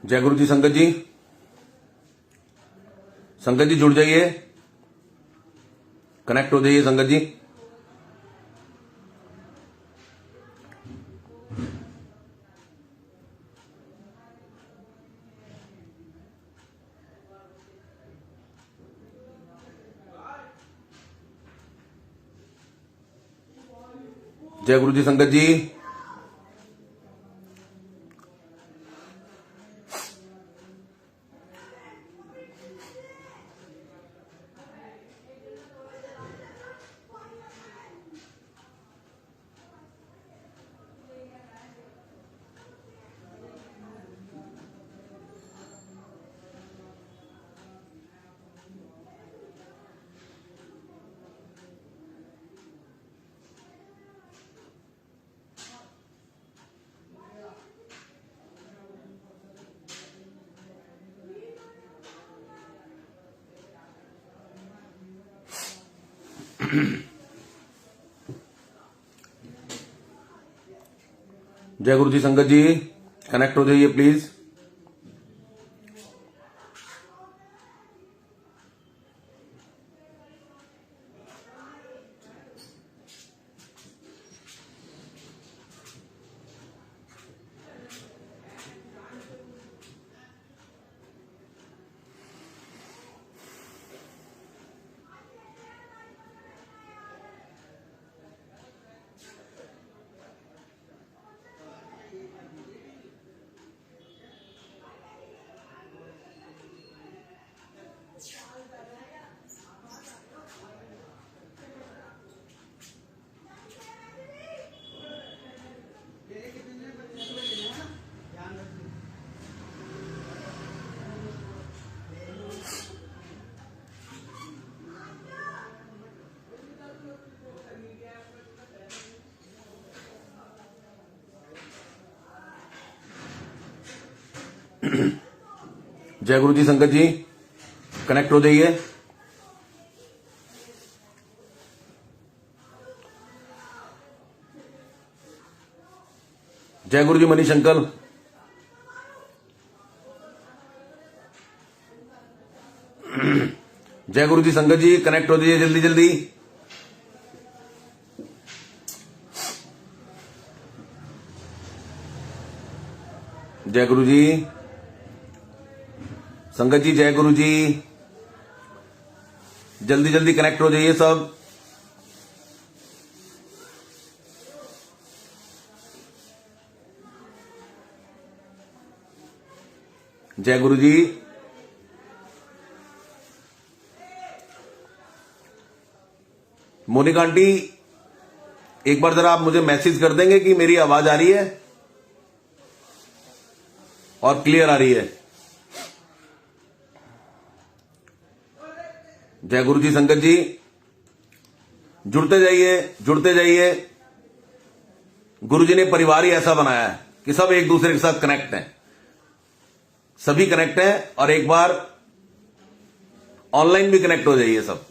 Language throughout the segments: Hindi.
जय गुरु जी। संगत जी, संगत जी जुड़ जाइए, कनेक्ट हो जाइए संगत जी। जय गुरु जी। संगत जी, जय गुरु जी। संगत जी, कनेक्ट हो जाइए प्लीज। जय गुरु जी। संगत जी, कनेक्ट हो जाइए। जय गुरु जी। मनीष अंकल, जय गुरु जी। संगत जी, कनेक्ट हो जाइए जल्दी जल्दी। जय गुरु जी। संगत जी, जय गुरु जी। जल्दी जल्दी कनेक्ट हो जाइए सब। जय गुरु जी। मोनिका आंटी, एक बार जरा आप मुझे मैसेज कर देंगे कि मेरी आवाज आ रही है और क्लियर आ रही है। जय गुरु जी। संगत जी, जुड़ते जाइए, जुड़ते जाइए। गुरु जी ने परिवार ही ऐसा बनाया है कि सब एक दूसरे के साथ कनेक्ट हैं, सभी कनेक्ट हैं। और एक बार ऑनलाइन भी कनेक्ट हो जाइए सब।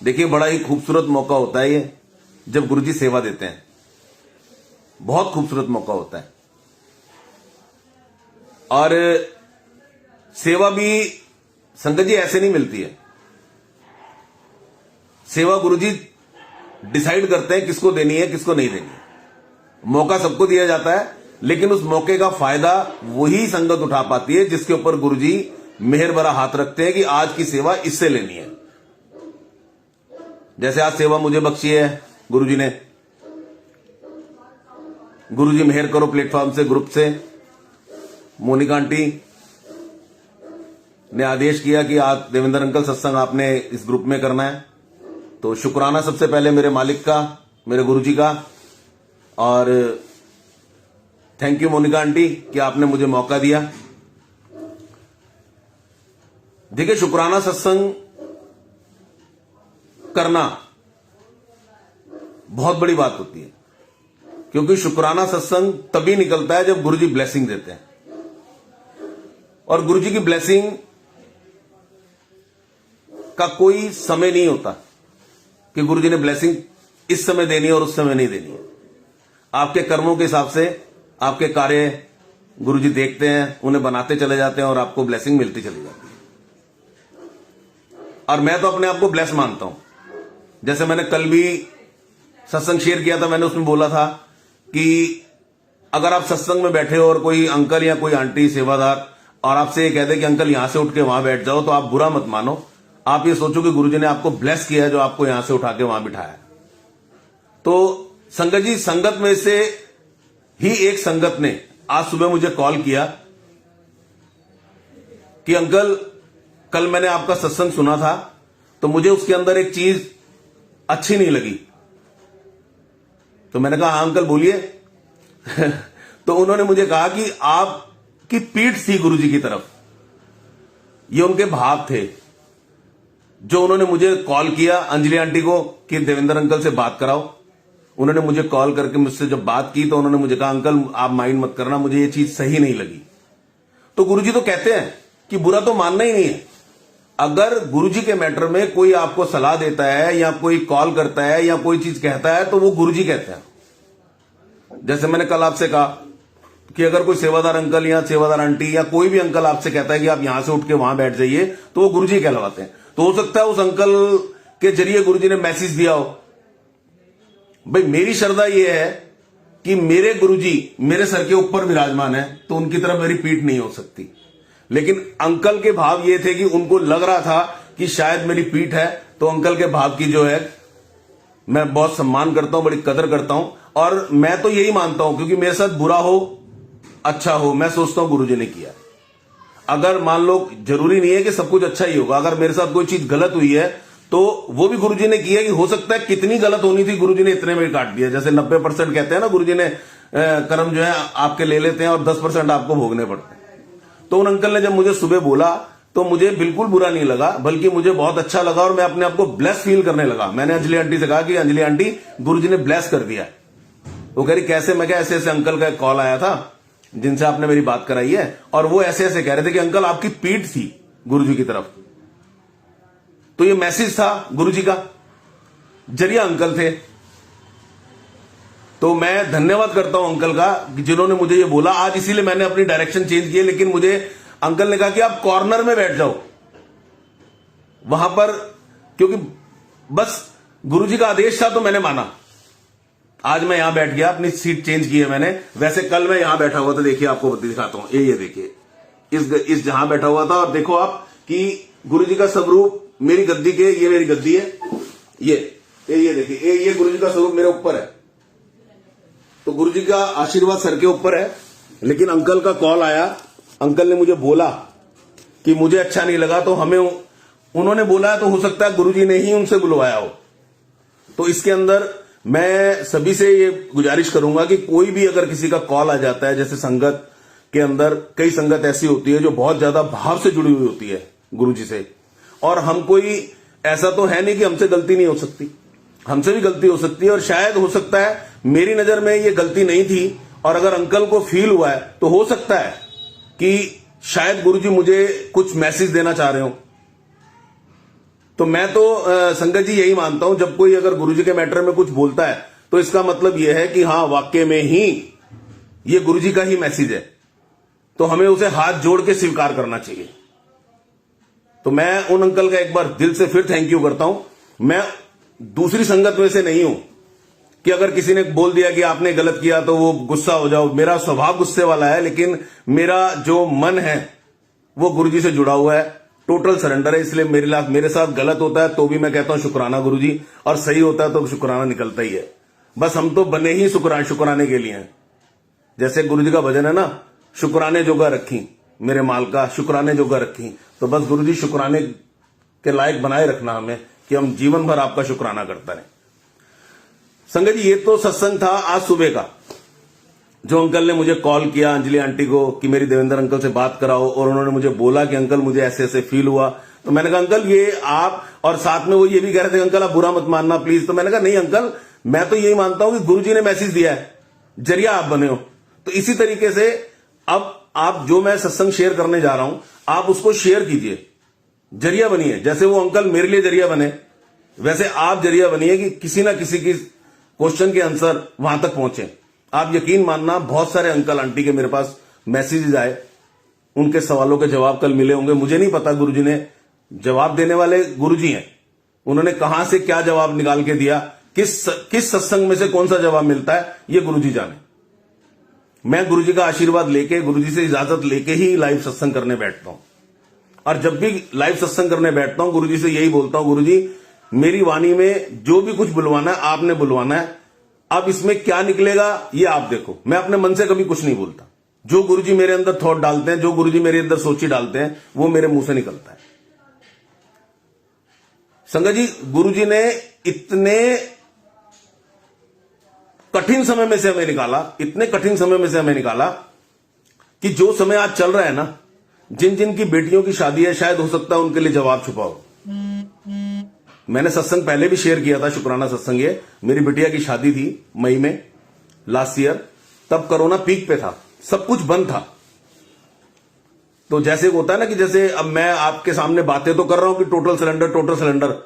देखिए, बड़ा ही खूबसूरत मौका होता है ये जब गुरु जी सेवा देते हैं। बहुत खूबसूरत मौका होता है। और सेवा भी संगत जी ऐसे नहीं मिलती है। सेवा गुरु जी डिसाइड करते हैं किसको देनी है, किसको नहीं देनी है। मौका सबको दिया जाता है, लेकिन उस मौके का फायदा वही संगत उठा पाती है जिसके ऊपर गुरु जी मेहर भरा हाथ रखते हैं कि आज की सेवा इससे लेनी है। जैसे आज सेवा मुझे बख्शी है गुरु जी ने। गुरु जी मेहर करो प्लेटफॉर्म से, ग्रुप से। मोनिका आंटी ने आदेश किया कि आज देवेंद्र अंकल सत्संग आपने इस ग्रुप में करना है, तो शुक्राना सबसे पहले मेरे मालिक का, मेरे गुरु जी का। और थैंक यू मोनिका आंटी कि आपने मुझे मौका दिया। देखिए, शुक्राना सत्संग करना बहुत बड़ी बात होती है, क्योंकि शुक्राना सत्संग तभी निकलता है जब गुरुजी ब्लेसिंग देते हैं। और गुरुजी की ब्लेसिंग का कोई समय नहीं होता कि गुरुजी ने ब्लेसिंग इस समय देनी है और उस समय नहीं देनी है। आपके कर्मों के हिसाब से आपके कार्य गुरुजी देखते हैं, उन्हें बनाते चले जाते हैं और आपको ब्लेसिंग मिलती चली जाती है। और मैं तो अपने आप को ब्लेस मानता हूं। जैसे मैंने कल भी सत्संग शेयर किया था, मैंने उसमें बोला था कि अगर आप सत्संग में बैठे हो और कोई अंकल या कोई आंटी सेवादार और आपसे ये कह दे कि अंकल यहां से उठ के वहां बैठ जाओ, तो आप बुरा मत मानो। आप ये सोचो कि गुरुजी ने आपको ब्लेस किया है जो आपको यहां से उठा के वहां बिठाया। तो संगत जी, संगत में से ही एक संगत ने आज सुबह मुझे कॉल किया कि अंकल कल मैंने आपका सत्संग सुना था, तो मुझे उसके अंदर एक चीज अच्छी नहीं लगी। तो मैंने कहा हाँ अंकल बोलिए। तो उन्होंने मुझे कहा कि आपकी पीठ थी गुरुजी की तरफ। ये उनके भाव थे जो उन्होंने मुझे कॉल किया अंजलि आंटी को कि देवेंद्र अंकल से बात कराओ। उन्होंने मुझे कॉल करके मुझसे जब बात की तो उन्होंने मुझे कहा अंकल आप माइंड मत करना, मुझे ये चीज सही नहीं लगी। तो गुरुजी तो कहते हैं कि बुरा तो मानना ही नहीं है। अगर गुरुजी के मैटर में कोई आपको सलाह देता है या कोई कॉल करता है या कोई चीज कहता है तो वो गुरुजी कहते हैं। जैसे मैंने कल आपसे कहा कि अगर कोई सेवादार अंकल या सेवादार आंटी या कोई भी अंकल आपसे कहता है कि आप यहां से उठ के वहां बैठ जाइए, तो वो गुरुजी कहलवाते हैं। तो हो सकता है उस अंकल के जरिए गुरुजी ने मैसेज दिया हो। भाई मेरी श्रद्धा यह है कि मेरे गुरुजी मेरे सर के ऊपर विराजमान है, तो उनकी तरफ मेरी पीठ नहीं हो सकती। लेकिन अंकल के भाव ये थे कि उनको लग रहा था कि शायद मेरी पीठ है, तो अंकल के भाव की जो है मैं बहुत सम्मान करता हूं, बड़ी कदर करता हूं। और मैं तो यही मानता हूं क्योंकि मेरे साथ बुरा हो अच्छा हो, मैं सोचता हूं गुरुजी ने किया। अगर मान लो, जरूरी नहीं है कि सब कुछ अच्छा ही होगा, अगर मेरे साथ कोई चीज गलत हुई है तो वो भी गुरुजी ने किया। कि हो सकता है कितनी गलत होनी थी गुरुजी ने इतने में काट दिया। जैसे 90% कहते हैं ना गुरुजी ने कर्म जो है आपके ले लेते हैं और 10% आपको भोगने पड़ते हैं। तो उन अंकल ने जब मुझे सुबह बोला तो मुझे बिल्कुल बुरा नहीं लगा, बल्कि मुझे बहुत अच्छा लगा और मैं अपने आप को ब्लेस फील करने लगा। मैंने अंजलि आंटी से कहा कि अंजलि आंटी गुरुजी ने ब्लेस कर दिया। वो कह रही कैसे? मैं क्या, ऐसे ऐसे अंकल का एक कॉल आया था जिनसे आपने मेरी बात कराई है, और वो ऐसे ऐसे कह रहे थे कि अंकल आपकी पीठ थी गुरुजी की तरफ। तो ये मैसेज था गुरुजी का, जरिया अंकल थे। तो मैं धन्यवाद करता हूं अंकल का जिन्होंने मुझे ये बोला आज। इसीलिए मैंने अपनी डायरेक्शन चेंज की, लेकिन मुझे अंकल ने कहा कि आप कॉर्नर में बैठ जाओ वहां पर, क्योंकि बस गुरुजी का आदेश था तो मैंने माना। आज मैं यहां बैठ गया, अपनी सीट चेंज की है मैंने। वैसे कल मैं यहां बैठा हुआ था, देखिए आपको दिखाता हूं। ये देखिए इस जहां बैठा हुआ था, और देखो आप कि गुरुजी का स्वरूप मेरी गद्दी के, ये मेरी गद्दी है, ये देखिए ये गुरुजी का स्वरूप मेरे ऊपर है। तो गुरुजी का आशीर्वाद सर के ऊपर है। लेकिन अंकल का कॉल आया, अंकल ने मुझे बोला कि मुझे अच्छा नहीं लगा, तो हमें उन्होंने बोला तो हो सकता है गुरुजी ने ही उनसे बुलवाया हो। तो इसके अंदर मैं सभी से ये गुजारिश करूंगा कि कोई भी अगर किसी का कॉल आ जाता है, जैसे संगत के अंदर कई संगत ऐसी होती है जो बहुत ज्यादा भाव से जुड़ी हुई होती है गुरुजी से, और हम कोई ऐसा तो है नहीं कि हमसे गलती नहीं हो सकती, हमसे भी गलती हो सकती है। और शायद हो सकता है मेरी नजर में ये गलती नहीं थी, और अगर अंकल को फील हुआ है तो हो सकता है कि शायद गुरुजी मुझे कुछ मैसेज देना चाह रहे हो। तो मैं तो संगत जी यही मानता हूं, जब कोई अगर गुरुजी के मैटर में कुछ बोलता है तो इसका मतलब यह है कि हाँ वाक्य में ही ये गुरुजी का ही मैसेज है, तो हमें उसे हाथ जोड़ के स्वीकार करना चाहिए। तो मैं उन अंकल का एक बार दिल से फिर थैंक यू करता हूं। मैं दूसरी संगत में से नहीं हूं कि अगर किसी ने बोल दिया कि आपने गलत किया तो वो गुस्सा हो जाओ। मेरा स्वभाव गुस्से वाला है, लेकिन मेरा जो मन है वो गुरुजी से जुड़ा हुआ है, टोटल सरेंडर है। इसलिए मेरे साथ गलत होता है तो भी मैं कहता हूं शुक्राना गुरुजी, और सही होता है तो शुक्राना निकलता ही है। बस हम तो बने ही शुक्राने के लिए हैं। जैसे गुरुजी का भजन है ना, शुक्राने जोगा रखी मेरे माल का, शुक्राने जोगा रखी। तो बस गुरुजी शुक्राने के लायक बनाए रखना हमें, कि हम जीवन भर आपका शुक्राना करता रहे। संगत जी, ये तो सत्संग था आज सुबह का, जो अंकल ने मुझे कॉल किया अंजलि आंटी को कि मेरी देवेंद्र अंकल से बात कराओ, और उन्होंने मुझे बोला कि अंकल मुझे ऐसे ऐसे फील हुआ। तो मैंने कहा अंकल ये आप, और साथ में वो ये भी कह रहे थे अंकल आप बुरा मत मानना प्लीज। तो मैंने कहा नहीं अंकल, मैं तो यही मानता हूं कि गुरुजी ने मैसेज दिया है, जरिया आप बने हो। तो इसी तरीके से अब आप जो मैं सत्संग शेयर करने जा रहा हूं, आप उसको शेयर कीजिए, जरिया बनिए। जैसे वो अंकल मेरे लिए जरिया बने, वैसे आप जरिया बनिए कि किसी ना किसी की क्वेश्चन के आंसर वहां तक पहुंचे। आप यकीन मानना, बहुत सारे अंकल आंटी के मेरे पास मैसेजेस आए, उनके सवालों के जवाब कल मिले होंगे। मुझे नहीं पता, गुरुजी ने जवाब देने वाले गुरुजी हैं, उन्होंने कहां से क्या जवाब निकाल के दिया, किस सत्संग में से कौन सा जवाब मिलता है, ये गुरुजी जाने। मैं गुरुजी का आशीर्वाद लेके, गुरुजी से इजाजत लेके ही लाइव सत्संग करने बैठता हूं। और जब भी लाइव सत्संग करने बैठता हूं, गुरुजी से यही बोलता हूं, गुरुजी मेरी वाणी में जो भी कुछ बुलवाना है आपने बुलवाना है, अब इसमें क्या निकलेगा ये आप देखो। मैं अपने मन से कभी कुछ नहीं बोलता, जो गुरुजी मेरे अंदर थॉट डालते हैं, जो गुरुजी मेरे अंदर सोची डालते हैं, वो मेरे मुंह से निकलता है। संगत जी, गुरुजी ने इतने कठिन समय में से हमें निकाला, इतने कठिन समय में से हमें निकाला कि जो समय आज चल रहा है ना, जिन जिन की बेटियों की शादी है, शायद हो सकता है उनके लिए जवाब छुपा हो। मैंने सत्संग पहले भी शेयर किया था, शुक्राना सत्संग। ये मेरी बिटिया की शादी थी मई में लास्ट ईयर, तब कोरोना पीक पे था, सब कुछ बंद था। तो जैसे होता है ना कि जैसे अब मैं आपके सामने बातें तो कर रहा हूं कि टोटल सिलेंडर,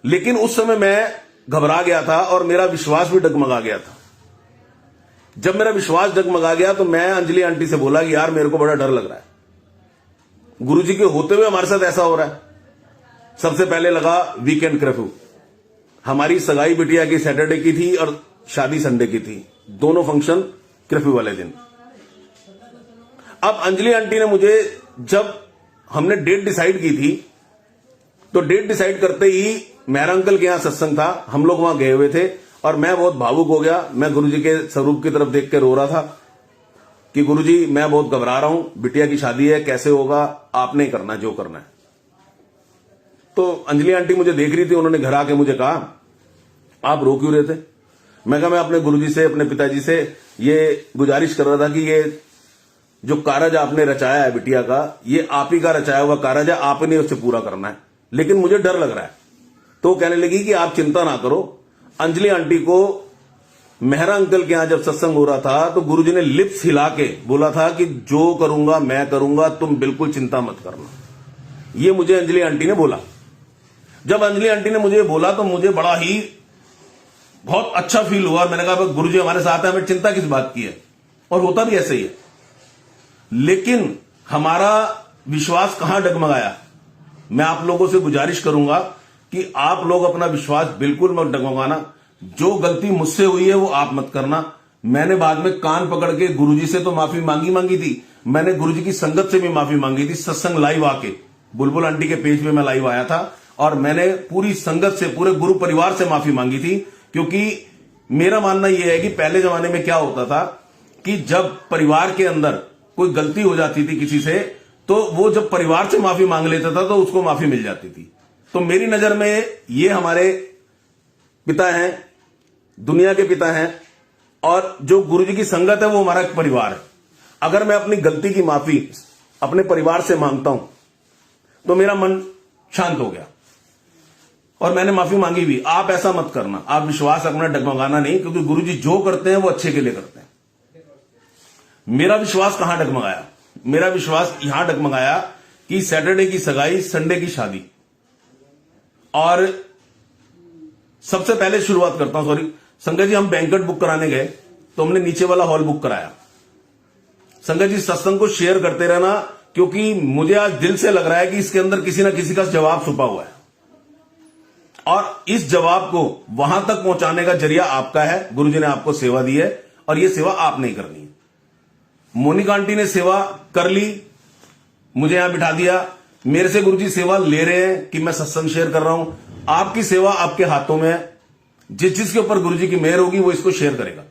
लेकिन उस समय मैं घबरा गया था और मेरा विश्वास भी डगमगा गया था। जब मेरा विश्वास डगमगा गया तो मैं अंजलि आंटी से बोला कि यार मेरे को बड़ा डर लग रहा है, गुरुजी के होते हुए हमारे साथ ऐसा हो रहा है। सबसे पहले लगा वीकेंड कर्फ्यू। हमारी सगाई बिटिया की सैटरडे की थी और शादी संडे की थी, दोनों फंक्शन कर्फ्यू वाले दिन। अब अंजलि आंटी ने मुझे, जब हमने डेट डिसाइड की थी, तो डेट डिसाइड करते ही मेहरा अंकल के यहां सत्संग था, हम लोग वहां गए हुए थे और मैं बहुत भावुक हो गया। मैं गुरुजी के स्वरूप की तरफ देख के रो रहा था कि गुरुजी मैं बहुत घबरा रहा हूं, बिटिया की शादी है, कैसे होगा, आपने ही करना जो करना है। तो अंजलि आंटी मुझे देख रही थी, उन्होंने घर आके मुझे कहा आप रो क्यों रहे थे। मैं कहा मैं अपने गुरुजी से, अपने पिताजी से ये गुजारिश कर रहा था कि ये जो कारज आपने रचाया है बिटिया का, ये आप ही का रचाया हुआ कारज है, आपने उससे पूरा करना है, लेकिन मुझे डर लग रहा है। तो कहने लगी कि आप चिंता ना करो। अंजलि आंटी को मेहरा अंकल के यहां जब सत्संग हो रहा था तो गुरुजी ने लिप्स हिला के बोला था कि जो करूंगा मैं करूंगा, तुम बिल्कुल चिंता मत करना। ये मुझे अंजलि आंटी ने बोला। जब अंजलि आंटी ने मुझे बोला तो मुझे बड़ा ही बहुत अच्छा फील हुआ। मैंने कहा गुरुजी हमारे साथ है, हमें चिंता किस बात की है, और होता भी ऐसे ही है। लेकिन हमारा विश्वास कहां डगमगाया। मैं आप लोगों से गुजारिश करूंगा कि आप लोग अपना विश्वास बिल्कुल मत डगमगाना। जो गलती मुझसे हुई है वो आप मत करना। मैंने बाद में कान पकड़ के गुरुजी से तो माफी मांगी थी, मैंने गुरुजी की संगत से भी माफी मांगी थी। सत्संग लाइव आके बुलबुल आंटी के पेज पे मैं लाइव आया था और मैंने पूरी संगत से, पूरे गुरु परिवार से माफी मांगी थी। क्योंकि मेरा मानना यह है कि पहले जमाने में क्या होता था कि जब परिवार के अंदर कोई गलती हो जाती थी किसी से, तो वो जब परिवार से माफी मांग लेता था तो उसको माफी मिल जाती थी। तो मेरी नजर में ये हमारे पिता हैं, दुनिया के पिता हैं, और जो गुरुजी की संगत है वो हमारा एक परिवार है। अगर मैं अपनी गलती की माफी अपने परिवार से मांगता हूं तो मेरा मन शांत हो गया और मैंने माफी मांगी भी। आप ऐसा मत करना, आप विश्वास अपना डगमगाना नहीं, क्योंकि गुरुजी जो करते हैं वो अच्छे के लिए करते हैं। मेरा विश्वास कहां डगमगाया, मेरा विश्वास यहां डगमगाया कि सैटरडे की सगाई, संडे की शादी। और सबसे पहले शुरुआत करता हूं, सॉरी संगत जी, हम बैंक्वेट बुक कराने गए तो हमने नीचे वाला हॉल बुक कराया। संगत जी सत्संग को शेयर करते रहना, क्योंकि मुझे आज दिल से लग रहा है कि इसके अंदर किसी ना किसी का जवाब छुपा हुआ है, और इस जवाब को वहां तक पहुंचाने का जरिया आपका है। गुरुजी ने आपको सेवा दी है और यह सेवा आपने ही करनी है। मोनिका आंटी ने सेवा कर ली, मुझे यहां बिठा दिया। मेरे से गुरुजी सेवा ले रहे हैं कि मैं सत्संग शेयर कर रहा हूं। आपकी सेवा आपके हाथों में है। जिस जिसके ऊपर गुरुजी की मेहर होगी वो इसको शेयर करेगा,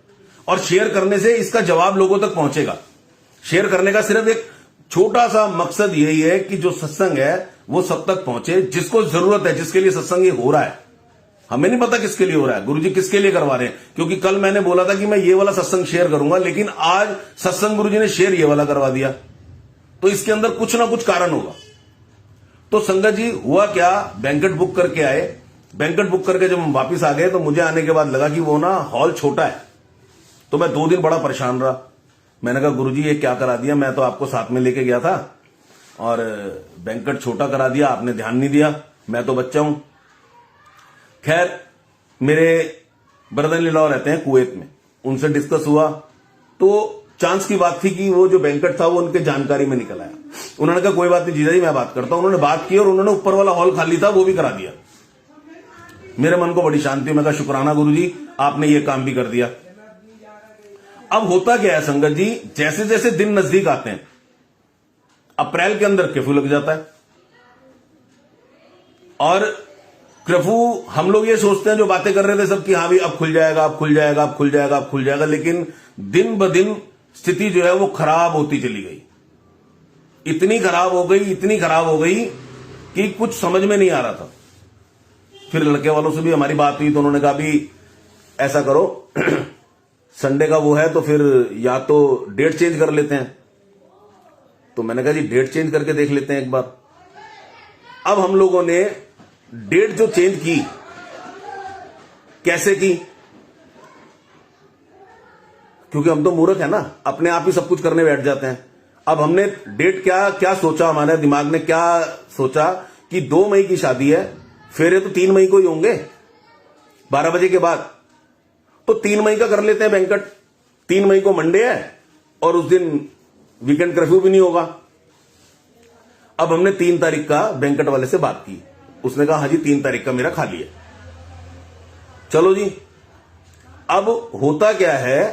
और शेयर करने से इसका जवाब लोगों तक पहुंचेगा। शेयर करने का सिर्फ एक छोटा सा मकसद यही है कि जो सत्संग है वो सब तक पहुंचे, जिसको जरूरत है, जिसके लिए सत्संग ये हो रहा है। हमें नहीं पता किसके लिए हो रहा है, गुरुजी किसके लिए करवा रहे हैं। क्योंकि कल मैंने बोला था कि मैं ये वाला सत्संग शेयर करूंगा, लेकिन आज सत्संग गुरुजी ने शेयर ये वाला करवा दिया, तो इसके अंदर कुछ ना कुछ कारण होगा। तो संगत जी हुआ क्या, बैंक्वेट बुक करके आए। बैंक्वेट बुक करके जब हम वापिस आ गए तो मुझे आने के बाद लगा कि वो ना हॉल छोटा है। तो मैं 2 दिन बड़ा परेशान रहा। मैंने कहा गुरुजी ये क्या करा दिया, मैं तो आपको साथ में लेके गया था और बैंक्वेट छोटा करा दिया, आपने ध्यान नहीं दिया, मैं तो बच्चा हूं। खैर मेरे ब्रदर इन लॉ रहते हैं कुवैत में, उनसे डिस्कस हुआ तो चांस की बात थी कि वो जो बैंकेट था वो उनके जानकारी में निकल आया। उन्होंने कहा कोई बात नहीं जीजा जी मैं बात करता हूं। उन्होंने बात की और उन्होंने ऊपर वाला हॉल खाली था वो भी करा दिया। मेरे मन को बड़ी शांति, मैं कहा शुक्राना गुरुजी आपने ये काम भी कर दिया। अब होता क्या है संगत जी, जैसे जैसे दिन नजदीक आते हैं अप्रैल के अंदर कर्फ्यू लग जाता है और कर्फ्यू हम लोग ये सोचते हैं जो बातें कर रहे थे सब कि हाँ भी अब खुल जाएगा अब खुल जाएगा अब खुल जाएगा अब खुल जाएगा, लेकिन दिन ब दिन स्थिति जो है वो खराब होती चली गई। इतनी खराब हो गई कि कुछ समझ में नहीं आ रहा था। फिर लड़के वालों से भी हमारी बात हुई तो उन्होंने कहा भी ऐसा करो संडे का वो है तो फिर या तो डेट चेंज कर लेते हैं। तो मैंने कहा जी डेट चेंज करके देख लेते हैं एक बार। अब हम लोगों ने डेट जो चेंज की, कैसे की, क्योंकि हम तो मूर्ख है ना, अपने आप ही सब कुछ करने बैठ जाते हैं। अब हमने डेट क्या सोचा, हमारे दिमाग में क्या सोचा कि 2 मई की शादी है, फेरे तो 3 मई को ही होंगे 12 बजे के बाद, तो 3 मई का कर लेते हैं बैंकेट। 3 मई को मंडे है और उस दिन वीकेंड कर्फ्यू भी नहीं होगा। अब हमने 3 तारीख का बैंकेट वाले से बात की, उसने कहा हाँ जी 3 तारीख का मेरा खाली है। चलो जी। अब होता क्या है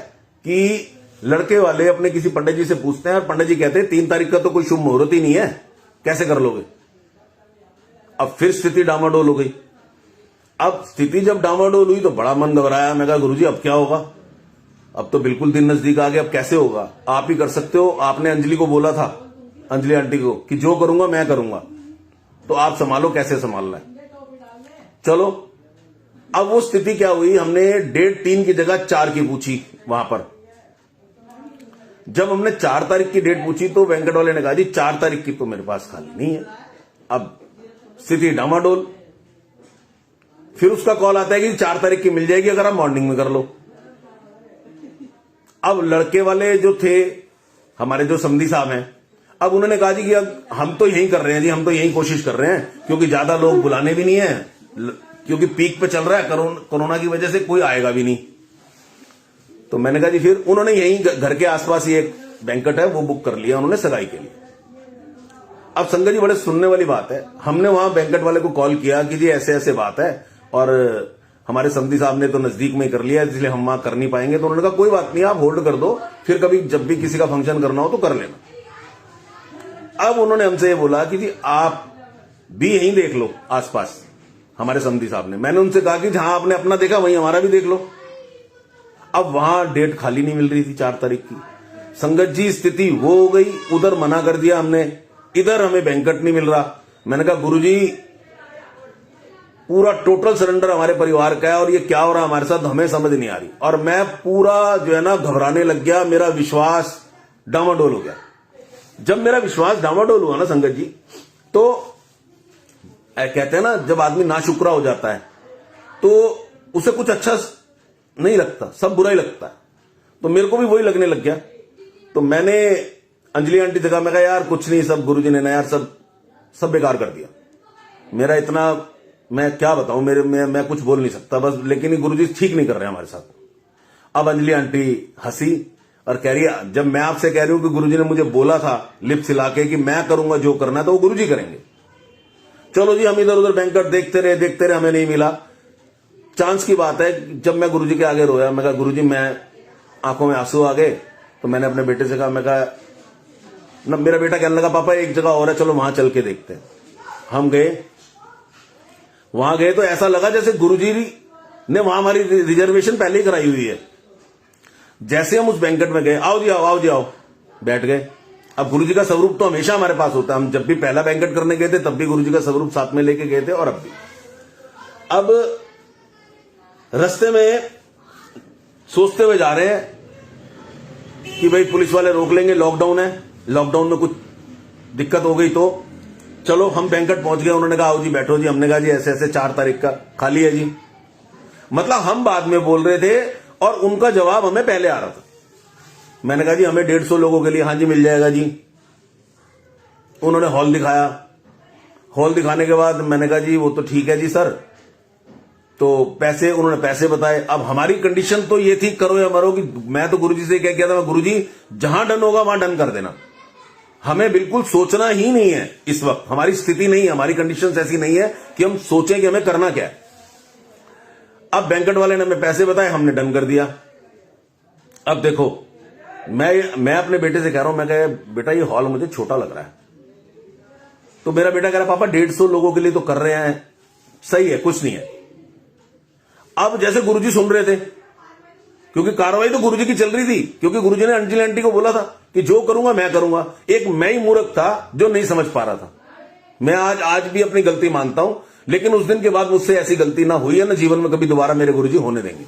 कि लड़के वाले अपने किसी पंडित जी से पूछते हैं और पंडित जी कहते हैं 3 तारीख का तो कोई शुभ मुहूर्त ही नहीं है, कैसे कर लोगे। अब फिर स्थिति डामाडोल हो गई। अब स्थिति जब डामाडोल हुई तो बड़ा मन घबराया। मैं कहा गुरुजी अब क्या होगा, अब तो बिल्कुल दिन नजदीक आ गया, अब कैसे होगा। आप ही कर सकते हो, आपने अंजलि को बोला था, अंजलि आंटी को, कि जो करूंगा मैं करूंगा, तो आप संभालो कैसे संभालना है। चलो अब वो स्थिति क्या हुई, हमने डेट 3 की जगह 4 की पूछी वहां पर। जब हमने 4 तारीख की डेट पूछी तो बैंकेट वाले ने कहा जी 4 तारीख की तो मेरे पास खाली नहीं है। अब स्थिति डामाडोल। फिर उसका कॉल आता है कि 4 तारीख की मिल जाएगी अगर आप मॉर्निंग में कर लो। अब लड़के वाले जो थे हमारे जो समधी साहब हैं, अब उन्होंने कहा जी कि अब हम तो यही कर रहे हैं जी, हम तो यही कोशिश कर रहे हैं, क्योंकि ज्यादा लोग बुलाने भी नहीं है, क्योंकि पीक पे चल रहा है कोरोना की वजह से, कोई आएगा भी नहीं। तो मैंने कहा जी फिर उन्होंने यही घर के आसपास ही एक बैंकेट है वो बुक कर लिया उन्होंने सगाई के लिए। अब संगत जी बड़े सुनने वाली बात है, हमने वहां बैंकेट वाले को कॉल किया कि जी ऐसे ऐसे बात है और हमारे समधी साहब ने तो नजदीक में कर लिया इसलिए हम वहां कर नहीं पाएंगे। तो उन्होंने कहा कोई बात नहीं आप होल्ड कर दो, फिर कभी जब भी किसी का फंक्शन करना हो तो कर लेना। अब उन्होंने हमसे ये बोला कि जी आप भी यहीं देख लो आसपास, हमारे समधी साहब ने। मैंने उनसे कहा कि जहां आपने अपना देखा वहीं हमारा भी देख लो। अब वहां डेट खाली नहीं मिल रही थी 4 तारीख की। संगत जी स्थिति वो हो गई, उधर मना कर दिया हमने, इधर हमें बैंकेट नहीं मिल रहा। मैंने कहा गुरुजी पूरा टोटल सरेंडर हमारे परिवार का है और ये क्या हो रहा हमारे साथ हमें समझ नहीं आ रही। और मैं पूरा जो है ना घबराने लग गया, मेरा विश्वास डामाडोल हो गया। जब मेरा विश्वास डामाडोल हुआ ना संगत जी, तो कहते हैं ना जब आदमी नाशुक्रा हो जाता है तो उसे कुछ अच्छा नहीं लगता, सब बुरा ही लगता है। तो मेरे को भी वही लगने लग गया। तो मैंने अंजलि आंटी से कहा, मैं कहा यार कुछ नहीं, सब गुरुजी ने ना यार सब बेकार कर दिया। मेरा इतना मैं क्या बताऊं, मैं कुछ बोल नहीं सकता बस, लेकिन गुरुजी ठीक नहीं कर रहे हमारे साथ। अब अंजलि आंटी हंसी और कह रही है जब मैं आपसे कह रही हूं कि गुरुजी ने मुझे बोला था लिप्स हिला के कि मैं करूंगा जो करना है तो वो गुरुजी करेंगे। चलो जी हम इधर उधर बैंकेट देखते रहे, हमें नहीं मिला। चांस की बात है जब मैं गुरुजी के आगे रोया, मैं कहा गुरुजी मैं आंखों में आंसू आ गए। तो मैंने अपने बेटे से कहा, मैं कहा ना, मेरा बेटा कहने लगा पापा एक जगह और है चलो वहां चल के देखते हैं। हम गए, वहां गए तो ऐसा लगा जैसे गुरुजी ने वहां हमारी रिजर्वेशन पहले ही कराई हुई है। जैसे हम उस बैंकेट में गए, आओ जी आओ, बैठ गए। अब गुरुजी का स्वरूप तो हमेशा हमारे पास होता है, हम जब भी पहला बैंकेट करने गए थे तब भी गुरुजी का स्वरूप साथ में लेके गए थे और अब भी। अब रास्ते में सोचते हुए जा रहे हैं कि भाई पुलिस वाले रोक लेंगे, लॉकडाउन है, लॉकडाउन में कुछ दिक्कत हो गई तो चलो हम बैंकेट पहुंच गए। उन्होंने कहा आओ जी बैठो जी। हमने कहा जी ऐसे ऐसे 4 तारीख का खाली है जी। मतलब हम बाद में बोल रहे थे और उनका जवाब हमें पहले आ रहा था। मैंने कहा जी हमें 150 लोगों के लिए, हाँ जी मिल जाएगा जी। उन्होंने हॉल दिखाया, हॉल दिखाने के बाद मैंने कहा जी वो तो ठीक है जी सर, तो पैसे, उन्होंने पैसे बताए। अब हमारी कंडीशन तो ये थी करो या मरो, कि मैं तो गुरुजी से क्या किया था, गुरुजी जहां डन होगा वहां डन कर देना, हमें बिल्कुल सोचना ही नहीं है। इस वक्त हमारी स्थिति नहीं है, हमारी कंडीशन ऐसी नहीं है कि हम सोचें कि हमें करना क्या है। अब बैंकेट वाले ने हमें पैसे बताए, हमने डन कर दिया। अब देखो, मैं अपने बेटे से कह रहा हूं, मैं कह बेटा ये हॉल मुझे छोटा लग रहा है। तो मेरा बेटा कह रहा पापा 150 लोगों के लिए तो कर रहे हैं, सही है, कुछ नहीं है। अब जैसे गुरुजी सुन रहे थे, क्योंकि कार्रवाई तो गुरुजी की चल रही थी, क्योंकि गुरुजी ने अंजलि आंटी को बोला था कि जो करूंगा मैं करूंगा। एक मैं ही मूर्ख था जो नहीं समझ पा रहा था। मैं आज भी अपनी गलती मानता हूं, लेकिन उस दिन के बाद मुझसे ऐसी गलती ना हुई है, ना जीवन में कभी दोबारा मेरे गुरुजी होने देंगे।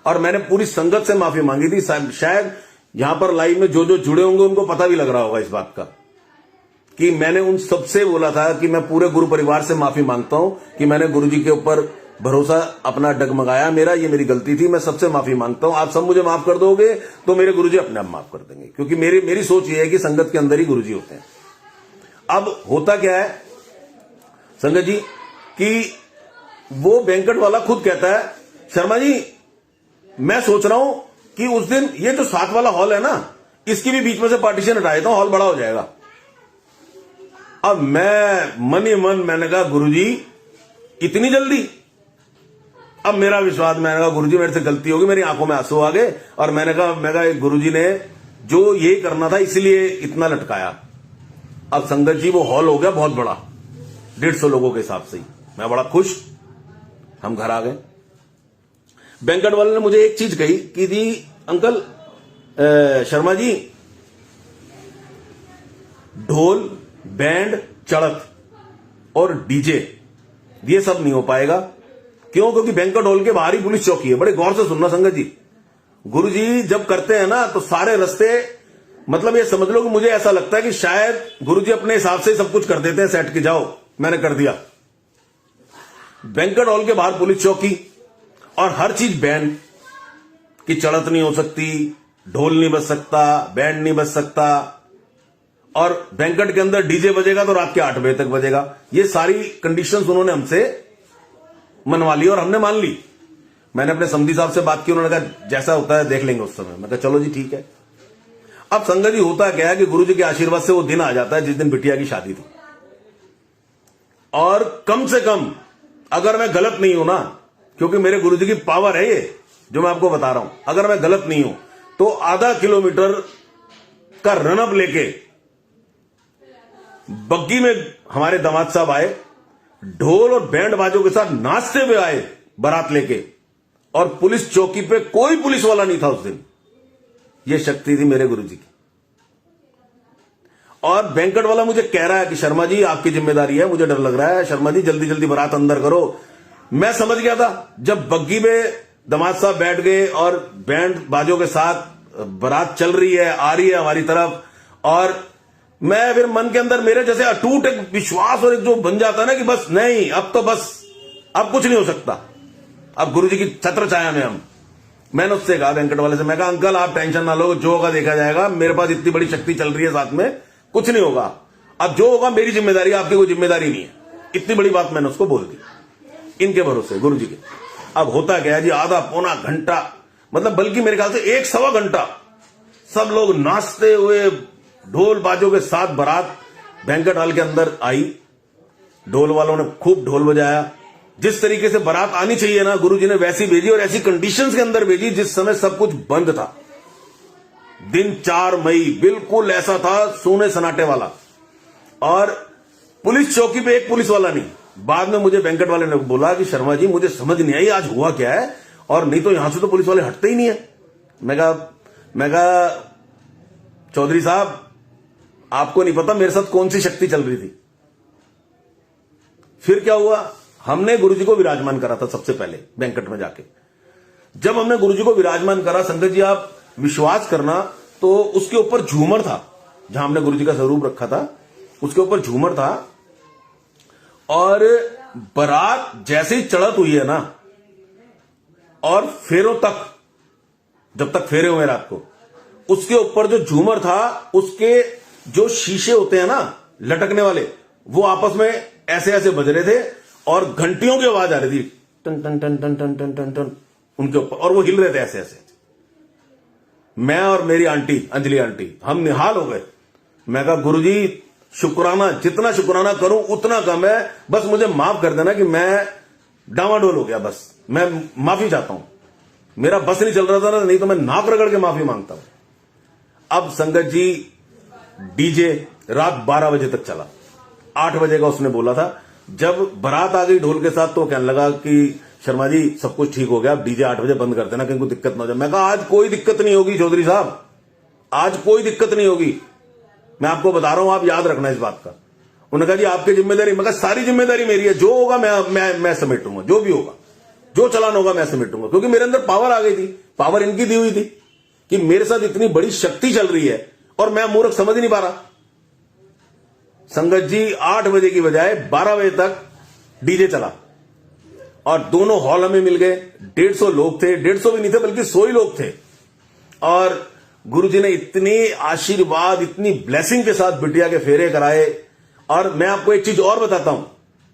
और मैंने पूरी संगत से माफी मांगी थी। शायद यहां पर लाइव में जो जो जुड़े होंगे उनको पता भी लग रहा होगा इस बात का, कि मैंने उन सबसे बोला था कि मैं पूरे गुरु परिवार से माफी मांगता हूं कि मैंने गुरुजी के ऊपर भरोसा अपना डगमगाया, ये मेरी गलती थी, मैं सबसे माफी मांगता हूं। आप सब मुझे माफ कर दोगे तो मेरे गुरुजी अपने आप माफ कर देंगे, क्योंकि मेरी सोच ये है कि संगत के अंदर ही गुरुजी होते हैं। अब होता क्या है संगत जी, कि वो बैंकेट वाला खुद कहता है, शर्मा जी मैं सोच रहा हूं कि उस दिन ये जो 7 वाला हॉल है ना, इसकी भी बीच में से पार्टीशन हटा देता हूं, हॉल बड़ा हो जाएगा। अब मैं मन ही मन मैंने कहा गुरुजी इतनी जल्दी? अब मेरा विश्वास, मैंने कहा गुरुजी मेरे से गलती होगी, मेरी आंखों में आंसू आ गए। और मैंने कहा गुरुजी ने जो ये करना था इसलिए इतना लटकाया। अब संगत जी वो हॉल हो गया बहुत बड़ा, 150 लोगों के हिसाब से ही। मैं बड़ा खुश, हम घर आ गए। बैंकेट वाले ने मुझे एक चीज कही कि जी अंकल शर्मा जी, ढोल बैंड चड़त और डीजे ये सब नहीं हो पाएगा। क्यों? क्योंकि बैंकेट हॉल के बाहर ही पुलिस चौकी है। बड़े गौर से सुनना संगत जी, गुरुजी जब करते हैं ना तो सारे रास्ते, मतलब ये समझ लो कि मुझे ऐसा लगता है कि शायद गुरुजी अपने हिसाब से सब कुछ कर देते हैं, सेट के जाओ मैंने कर दिया। बैंकेट हॉल के बाहर पुलिस चौकी और हर चीज बैन, कि चढ़त नहीं हो सकती, ढोल नहीं बज सकता, बैंड नहीं बज सकता, और बैंकेट के अंदर डीजे बजेगा तो रात के 8 बजे तक बजेगा। ये सारी कंडीशंस उन्होंने हमसे मनवा ली और हमने मान ली। मैंने अपने समधी साहब से बात की, उन्होंने कहा जैसा होता है देख लेंगे उस समय। मैं कहा चलो जी ठीक है। अब संगत जी होता क्या है कि गुरुजी के आशीर्वाद से वो दिन आ जाता है जिस दिन बिटिया की शादी थी। और कम से कम अगर मैं गलत नहीं हूं ना, क्योंकि मेरे गुरुजी की पावर है ये जो मैं आपको बता रहा हूं, अगर मैं गलत नहीं हूं तो आधा किलोमीटर का रनअप लेके बग्गी में हमारे दामाद साहब आए, ढोल और बैंड बाजों के साथ नाचते हुए आए बारात लेके, और पुलिस चौकी पे कोई पुलिस वाला नहीं था उस दिन। यह शक्ति थी मेरे गुरुजी की। और बैंकेट वाला मुझे कह रहा है कि शर्मा जी आपकी जिम्मेदारी है, मुझे डर लग रहा है, शर्मा जी जल्दी जल्दी बारात अंदर करो। मैं समझ गया था जब बग्गी में दामाद साहब बैठ गए और बैंड बाजों के साथ बारात चल रही है, आ रही है हमारी तरफ, और मैं फिर मन के अंदर मेरे जैसे अटूट एक विश्वास और एक जो बन जाता है ना कि बस नहीं, अब तो बस अब कुछ नहीं हो सकता, अब गुरुजी की छत्र छाया में हम। मैंने उससे कहा बैंकेट वाले से, मैं कहा अंकल आप टेंशन ना लो, जो होगा देखा जाएगा, मेरे पास इतनी बड़ी शक्ति चल रही है साथ में, कुछ नहीं होगा, अब जो होगा मेरी जिम्मेदारी, आपकी कोई जिम्मेदारी नहीं है। इतनी बड़ी बात मैंने उसको बोल दी इनके भरोसे गुरुजी के। अब होता क्या है जी, आधा पौना घंटा, मतलब बल्कि मेरे ख्याल से 1-1.25 घंटा सब लोग नाचते हुए ढोल बाजों के साथ बारात बैंकेट हॉल के अंदर आई। ढोल वालों ने खूब ढोल बजाया, जिस तरीके से बारात आनी चाहिए ना गुरुजी ने वैसी भेजी, और ऐसी कंडीशंस के अंदर भेजी जिस समय सब कुछ बंद था। दिन 4 मई बिल्कुल ऐसा था सोने सनाटे वाला, और पुलिस चौकी पे एक पुलिस वाला नहीं। बाद में मुझे बैंकेट वाले ने बोला कि शर्मा जी मुझे समझ नहीं आई आज हुआ क्या है, और नहीं तो यहां से तो पुलिस वाले हटते ही नहीं है। मैं कहा चौधरी साहब आपको नहीं पता मेरे साथ कौन सी शक्ति चल रही थी। फिर क्या हुआ, हमने गुरुजी को विराजमान करा था सबसे पहले बैंकेट में जाके। जब हमने गुरुजी को विराजमान करा, संगत जी आप विश्वास करना, तो उसके ऊपर झूमर था, जहां हमने गुरुजी का स्वरूप रखा था उसके ऊपर झूमर था, और बारात जैसे ही चढ़त हुई है ना, और फेरों तक, जब तक फेरे हुए रात को, उसके ऊपर जो झूमर था उसके जो शीशे होते हैं ना लटकने वाले, वो आपस में ऐसे ऐसे बज रहे थे, और घंटियों की आवाज आ रही थी टन टन टन टन टन टन टन टन उनके ऊपर, और वो हिल रहे थे ऐसे ऐसे। मैं और मेरी आंटी अंजलि आंटी हम निहाल हो गए। मैं कहा गुरुजी शुक्राना, जितना शुक्राना करूं उतना कम है, बस मुझे माफ कर देना कि मैं डावाडोल हो गया, बस मैं माफी चाहता हूं, मेरा बस नहीं चल रहा था ना, नहीं तो मैं नाक रगड़ के माफी मांगता हूं। अब संगत जी डीजे रात 12 बजे तक चला, 8 बजे का उसने बोला था। जब बारात आ गई ढोल के साथ तो कहने लगा कि शर्मा जी सब कुछ ठीक हो गया, अब डीजे 8 बजे बंद कर देना, कहीं कोई दिक्कत ना हो जाए। मैं कहा आज कोई दिक्कत नहीं होगी चौधरी साहब, आज कोई दिक्कत नहीं होगी, मैं आपको बता रहा हूं, आप याद रखना इस बात का। उन्होंने कहा जी आपकी जिम्मेदारी, मैं कहा सारी जिम्मेदारी मेरी है, जो होगा मैं समेटूंगा, जो भी होगा, जो चलान होगा मैं समेटूंगा, क्योंकि मेरे अंदर पावर आ गई थी, पावर इनकी दी हुई थी कि मेरे साथ इतनी बड़ी शक्ति चल रही है और मैं मूर्ख समझ नहीं पा रहा। संगत जी 8 बजे की बजाय 12 बजे तक डीजे चला और दोनों हॉल हमें मिल गए। 150 लोग थे, 150 भी नहीं थे बल्कि 100 ही लोग थे। और गुरुजी ने इतने आशीर्वाद, इतनी ब्लेसिंग के साथ बिटिया के फेरे कराए। और मैं आपको एक चीज और बताता हूं,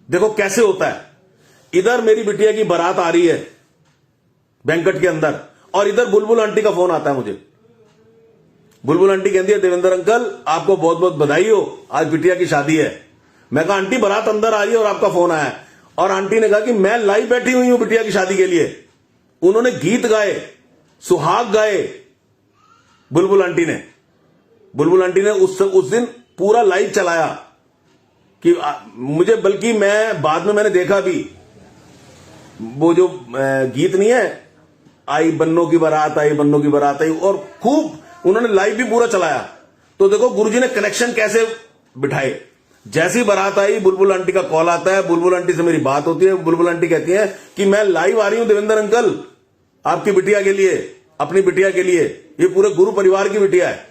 देखो कैसे होता है। इधर मेरी बिटिया की बारात आ रही है बैंकट के अंदर, और इधर बुलबुल आंटी का फोन आता है मुझे। बुलबुल आंटी कहती है देवेंद्र अंकल आपको बहुत बहुत बधाई हो, आज बिटिया की शादी है। मैं कहा आंटी बारात अंदर आ रही है और आपका फोन आया है। और आंटी ने कहा कि मैं लाइव बैठी हुई हूं बिटिया की शादी के लिए। उन्होंने गीत गाए, सुहाग गाए। बुलबुल आंटी ने उस दिन पूरा लाइव चलाया कि मुझे, बल्कि मैं बाद में मैंने देखा भी, वो जो गीत नहीं है आई बन्नों की बारात आई, बन्नों की बारात आई, और खूब उन्होंने लाइव भी पूरा चलाया। तो देखो गुरुजी ने कनेक्शन कैसे बिठाए। जैसी बारात आई बुलबुल आंटी का कॉल आता है, बुलबुल आंटी से मेरी बात होती है। बुलबुल आंटी कहती है कि मैं लाइव आ रही हूं देवेंद्र अंकल आपकी बिटिया के लिए, अपनी बिटिया के लिए, ये पूरे गुरु परिवार की बिटिया है।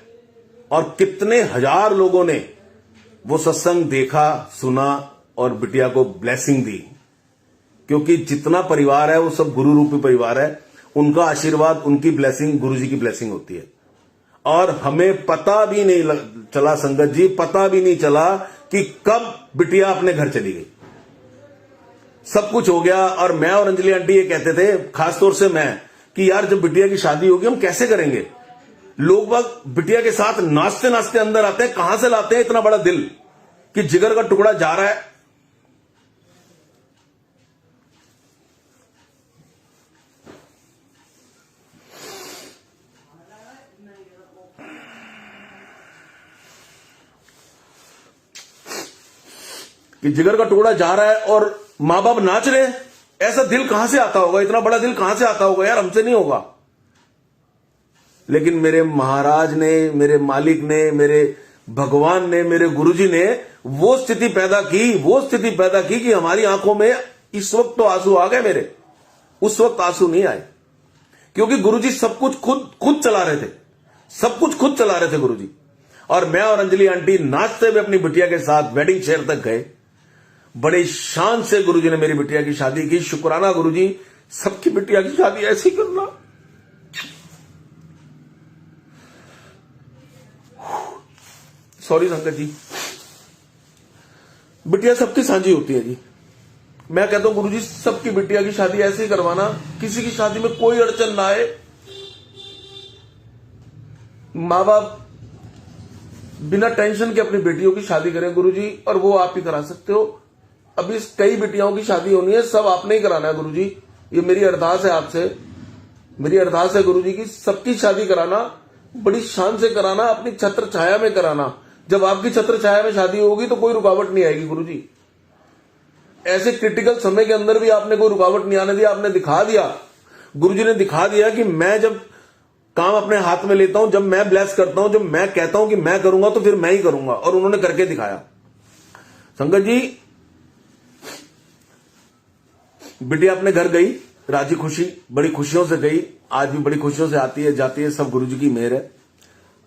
और कितने हजार लोगों ने वो सत्संग देखा, सुना और बिटिया को ब्लेसिंग दी, क्योंकि जितना परिवार है वो सब गुरु रूपी परिवार है। उनका आशीर्वाद, उनकी ब्लेसिंग गुरुजी की ब्लेसिंग होती है। और हमें पता भी नहीं चला संगत जी, पता भी नहीं चला कि कब बिटिया अपने घर चली गई। सब कुछ हो गया। और मैं और अंजलि आंटी ये कहते थे, खासतौर से मैं, कि यार जब बिटिया की शादी होगी हम कैसे करेंगे। लोग बाग बिटिया के साथ नाचते नाचते अंदर आते हैं, कहां से लाते हैं इतना बड़ा दिल कि जिगर का टुकड़ा जा रहा है। कि जिगर का टुकड़ा जा रहा है और मां बाप नाच रहे हैं। ऐसा दिल कहां से आता होगा, इतना बड़ा दिल कहां से आता होगा यार, हमसे नहीं होगा। लेकिन मेरे महाराज ने, मेरे मालिक ने, मेरे भगवान ने, मेरे गुरुजी ने वो स्थिति पैदा की कि हमारी आंखों में इस वक्त तो आंसू आ गए मेरे, उस वक्त आंसू नहीं आए, क्योंकि गुरुजी सब कुछ खुद चला रहे थे, सब कुछ खुद चला रहे थे गुरुजी। और मैं और अंजलि आंटी नाचते हुए अपनी बिटिया के साथ वेडिंग चेयर तक गए। बड़े शान से गुरुजी ने मेरी बिटिया की शादी की। शुक्राना गुरुजी, सबकी बिटिया की शादी ऐसी करना। सॉरी संगत जी, बिटिया सबकी साझी होती है जी। मैं कहता हूं गुरुजी सबकी बिटिया की शादी ऐसे ही करवाना, किसी की शादी में कोई अड़चन ना आए। मां बाप बिना टेंशन के अपनी बेटियों की शादी करें गुरुजी, और वो आप ही करा सकते हो। अभी कई बेटियों की शादी होनी है, सब आपने ही कराना है गुरुजी। ये मेरी अरदास है आपसे, मेरी अरदास है गुरुजी की सबकी शादी कराना, बड़ी शान से कराना, अपनी छत्र छाया में कराना। जब आपकी छत्र छाया में शादी होगी तो कोई रुकावट नहीं आएगी गुरुजी। ऐसे क्रिटिकल समय के अंदर भी आपने कोई रुकावट नहीं आने दिया। आपने दिखा दिया, गुरुजी ने दिखा दिया कि मैं जब काम अपने हाथ में लेता हूं, जब मैं ब्लेस करता हूं, जब मैं कहता हूं कि मैं करूंगा तो फिर मैं ही करूंगा, और उन्होंने करके दिखाया। संगत जी, बिटिया अपने घर गई राजी खुशी, बड़ी खुशियों से गई, आज भी बड़ी खुशियों से आती है जाती है, सब गुरुजी की मेहर है।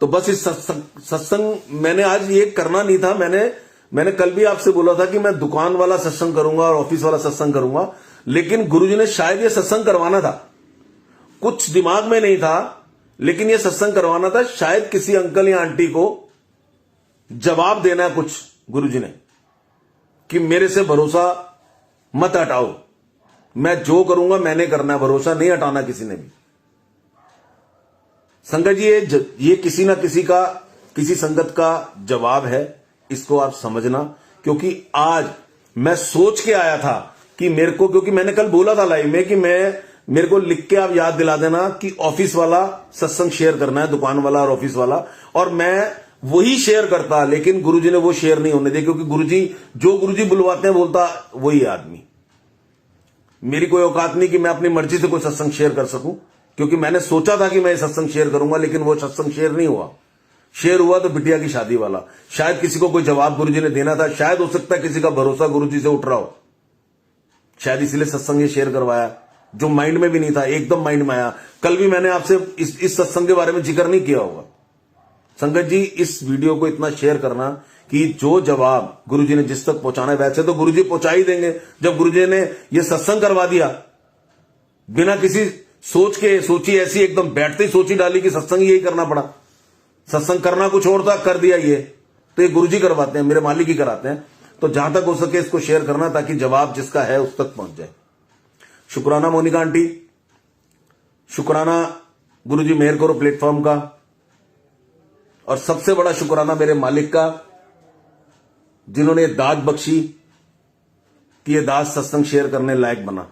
तो बस इस सत्संग मैंने आज ये करना नहीं था। मैंने कल भी आपसे बोला था कि मैं दुकान वाला सत्संग करूंगा और ऑफिस वाला सत्संग करूंगा, लेकिन गुरुजी ने शायद ये सत्संग करवाना था, कुछ दिमाग में नहीं था, लेकिन ये सत्संग करवाना था। शायद किसी अंकल या आंटी को जवाब देना है कुछ गुरुजी ने, कि मेरे से भरोसा मत हटाओ, मैं जो करूंगा मैंने करना है, भरोसा नहीं हटाना किसी ने भी। संगत जी ये किसी ना किसी संगत का जवाब है, इसको आप समझना। क्योंकि आज मैं सोच के आया था कि मेरे को, क्योंकि मैंने कल बोला था लाइव में कि मेरे को लिख के आप याद दिला देना कि ऑफिस वाला सत्संग शेयर करना है, दुकान वाला और ऑफिस वाला, और मैं वही शेयर करता, लेकिन गुरुजी ने वो शेयर नहीं होने दिया। क्योंकि जो गुरुजी बुलवाते हैं बोलता वही आदमी। मेरी कोई औकात नहीं कि मैं अपनी मर्जी से कोई सत्संग शेयर कर सकूं, क्योंकि मैंने सोचा था कि मैं सत्संग शेयर करूंगा, लेकिन वो सत्संग शेयर नहीं हुआ। शेयर हुआ तो बिटिया की शादी वाला। शायद किसी को कोई जवाब गुरुजी ने देना था, शायद हो सकता है किसी का भरोसा गुरुजी से उठ रहा हो, शायद इसलिए सत्संग ये शेयर करवाया, जो माइंड में भी नहीं था, एकदम माइंड में आया। कल भी मैंने आपसे इस सत्संग के बारे में जिक्र नहीं किया होगा। संगत जी, इस वीडियो को इतना शेयर करना कि जो जवाब गुरुजी ने जिस तक पहुंचाना है, वैसे तो गुरुजी पहुंचा ही देंगे। जब गुरुजी ने ये सत्संग करवा दिया, बिना किसी सोची ऐसी एकदम बैठते ही सोची डाली कि सत्संग यही करना पड़ा, सत्संग करना कुछ और था, कर दिया ये, तो ये गुरुजी करवाते हैं, मेरे मालिक ही कराते हैं। तो जहां तक हो सके इसको शेयर करना, ताकि जवाब जिसका है उस तक पहुंच जाए। शुक्राना मोनिका आंटी, शुक्राना गुरुजी मेहर करो प्लेटफॉर्म का, और सबसे बड़ा शुक्राना मेरे मालिक का, जिन्होंने दाद बख्शी कि ये दास सत्संग शेयर करने लायक बना।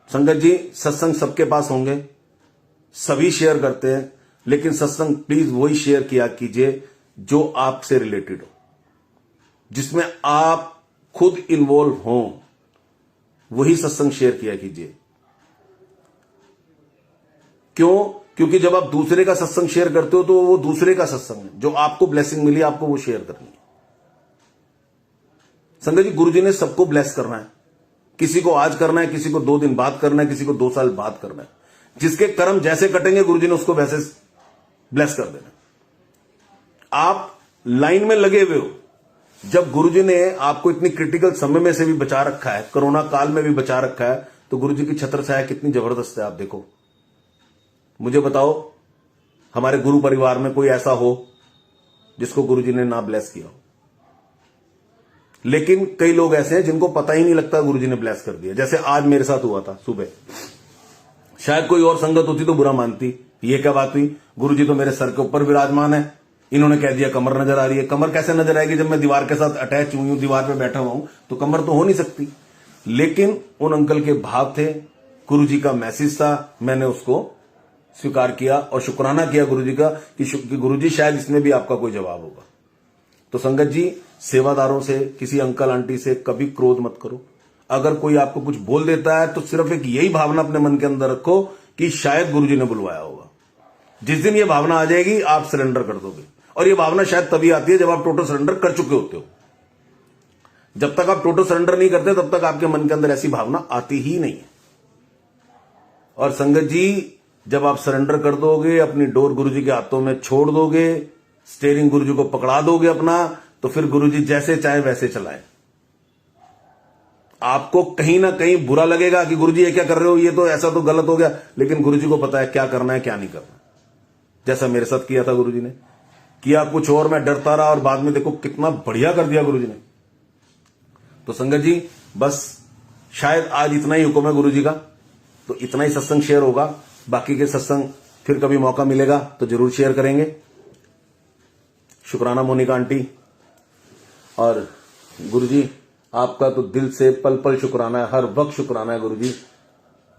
संगत जी, सत्संग सबके पास होंगे, सभी शेयर करते हैं, लेकिन सत्संग प्लीज वही शेयर किया कीजिए जो आपसे रिलेटेड हो, जिसमें आप खुद इन्वॉल्व हो, वही सत्संग शेयर किया कीजिए। क्यों? क्योंकि जब आप दूसरे का सत्संग शेयर करते हो तो वो दूसरे का सत्संग है, जो आपको ब्लेसिंग मिली आपको वो शेयर करनी है। संगत जी, गुरुजी ने सबको ब्लेस करना है, किसी को आज करना है, किसी को 2 दिन बाद करना है, किसी को 2 साल बाद करना है। जिसके कर्म जैसे कटेंगे गुरुजी ने उसको वैसे ब्लेस कर देना। आप लाइन में लगे हुए हो। जब गुरुजी ने आपको इतनी क्रिटिकल समय में से भी बचा रखा है, कोरोना काल में भी बचा रखा है, तो गुरुजी की छत्र छाया कितनी जबरदस्त है। आप देखो, मुझे बताओ हमारे गुरु परिवार में कोई ऐसा हो जिसको गुरुजी ने ना ब्लेस किया हो। लेकिन कई लोग ऐसे हैं जिनको पता ही नहीं लगता गुरुजी ने ब्लेस कर दिया। जैसे आज मेरे साथ हुआ था सुबह, शायद कोई और संगत होती तो बुरा मानती, ये क्या बात हुई, गुरुजी तो मेरे सर के ऊपर विराजमान है, इन्होंने कह दिया कमर नजर आ रही है। कमर कैसे नजर आएगी जब मैं दीवार के साथ अटैच हुई हूं, दीवार पे बैठा हुआ हूं, तो कमर तो हो नहीं सकती। लेकिन उन अंकल के भाव थे, गुरुजी का मैसेज था, मैंने उसको स्वीकार किया और शुक्राना किया गुरुजी का कि गुरुजी शायद इसमें भी आपका कोई जवाब होगा। तो संगत जी, सेवादारों से, किसी अंकल आंटी से कभी क्रोध मत करो। अगर कोई आपको कुछ बोल देता है तो सिर्फ एक यही भावना अपने मन के अंदर रखो कि शायद गुरुजी ने बुलवाया होगा। जिस दिन ये भावना आ जाएगी आप सरेंडर कर दोगे, और ये भावना शायद तभी आती है जब आप टोटल सरेंडर कर चुके होते हो। जब तक आप टोटल सरेंडर नहीं करते तब तक आपके मन के अंदर ऐसी भावना आती ही नहीं है। और संगत जी, जब आप सरेंडर कर दोगे, अपनी डोर गुरुजी के हाथों में छोड़ दोगे, स्टीयरिंग गुरुजी को पकड़ा दोगे अपना, तो फिर गुरुजी जैसे चाहे वैसे चलाए। आपको कहीं ना कहीं बुरा लगेगा कि गुरुजी ये क्या कर रहे हो, ये तो ऐसा तो गलत हो गया, लेकिन गुरुजी को पता है क्या करना है क्या नहीं करना। जैसा मेरे साथ किया था, गुरुजी ने किया कुछ और, मैं डरता रहा, और बाद में देखो कितना बढ़िया कर दिया गुरुजी ने। तो संगत जी, बस शायद आज इतना ही हुक्म है गुरुजी का, तो इतना ही सत्संग शेयर होगा। बाकी के सत्संग फिर कभी मौका मिलेगा तो जरूर शेयर करेंगे। शुक्राना मोनिका आंटी, और गुरुजी आपका तो दिल से पल पल शुक्राना है, हर वक्त शुक्राना है गुरुजी।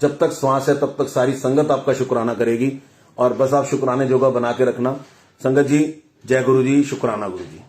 जब तक श्वास है तब तक सारी संगत आपका शुक्राना करेगी, और बस आप शुक्राने जोगा बना के रखना। संगत जी, जय गुरुजी, शुक्राना गुरुजी।